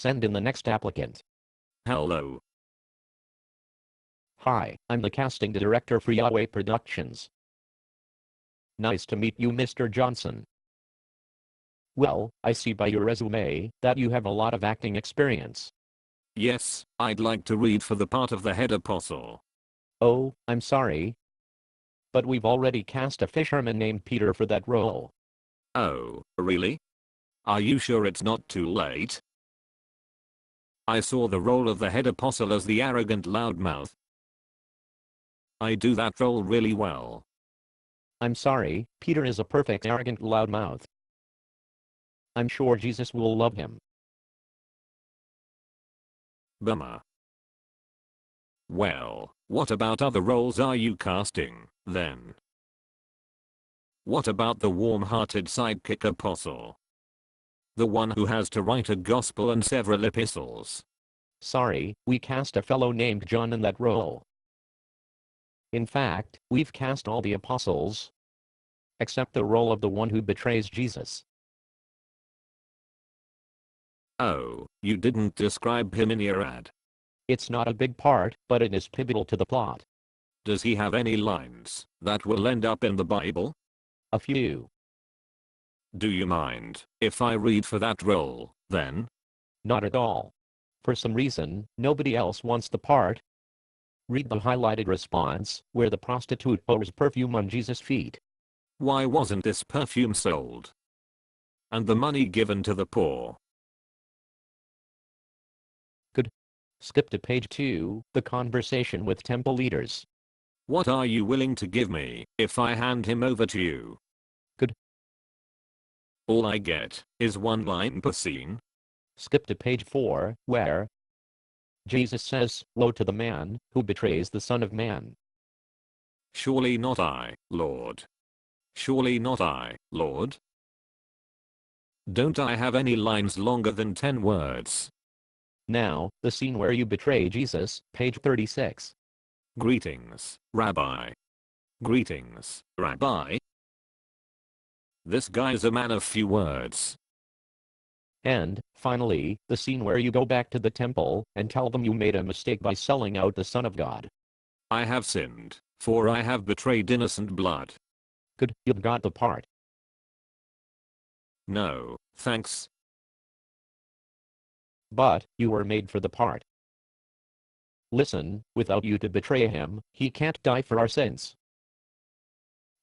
send in the next applicant. Hello. Hi, I'm the casting director for Yahweh Productions. Nice to meet you, Mr. Johnson. Well, I see by your resume that you have a lot of acting experience. Yes, I'd like to read for the part of the head apostle. Oh, I'm sorry, but we've already cast a fisherman named Peter for that role. Oh, really? Are you sure it's not too late? I saw the role of the head apostle as the arrogant loudmouth. I do that role really well. I'm sorry, Peter is a perfect arrogant loudmouth. I'm sure Jesus will love him. Bummer. Well, what about other roles are you casting, then? What about the warm-hearted sidekick apostle? The one who has to write a gospel and several epistles. Sorry, we cast a fellow named John in that role. In fact, we've cast all the apostles, except the role of the one who betrays Jesus. Oh, you didn't describe him in your ad. It's not a big part, but it is pivotal to the plot. Does he have any lines that will end up in the Bible? A few. Do you mind if I read for that role, then? Not at all. For some reason, nobody else wants the part. Read the highlighted response, where the prostitute pours perfume on Jesus' feet. Why wasn't this perfume sold? And the money given to the poor? Good. Skip to page 2, the conversation with temple leaders. What are you willing to give me if I hand him over to you? Good. All I get is one line per scene. Skip to page 4, where Jesus says, "Woe to the man who betrays the Son of Man." Surely not I, Lord. Surely not I, Lord. Don't I have any lines longer than 10 words? Now, the scene where you betray Jesus, page 36. Greetings, Rabbi. Greetings, Rabbi. This guy's a man of few words. And, finally, the scene where you go back to the temple and tell them you made a mistake by selling out the Son of God. I have sinned, for I have betrayed innocent blood. Good, you've got the part. No, thanks. But, you were made for the part. Listen, without you to betray him, he can't die for our sins.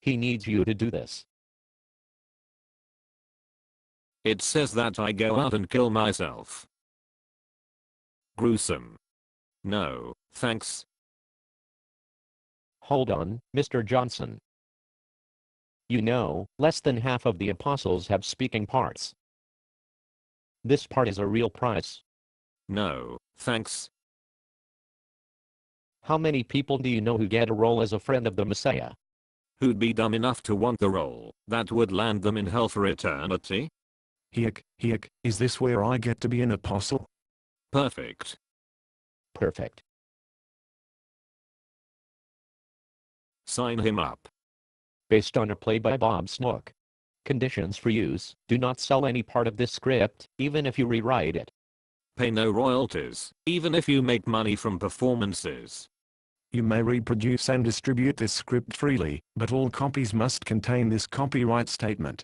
He needs you to do this. It says that I go out and kill myself. Gruesome. No, thanks. Hold on, Mr. Johnson. You know, less than half of the apostles have speaking parts. This part is a real prize. No, thanks. How many people do you know who get a role as a friend of the Messiah? Who'd be dumb enough to want the role that would land them in hell for eternity? Hick, is this where I get to be an apostle? Perfect. Perfect. Sign him up. Based on a play by Bob Snook. Conditions for use: do not sell any part of this script, even if you rewrite it. Pay no royalties, even if you make money from performances. You may reproduce and distribute this script freely, but all copies must contain this copyright statement.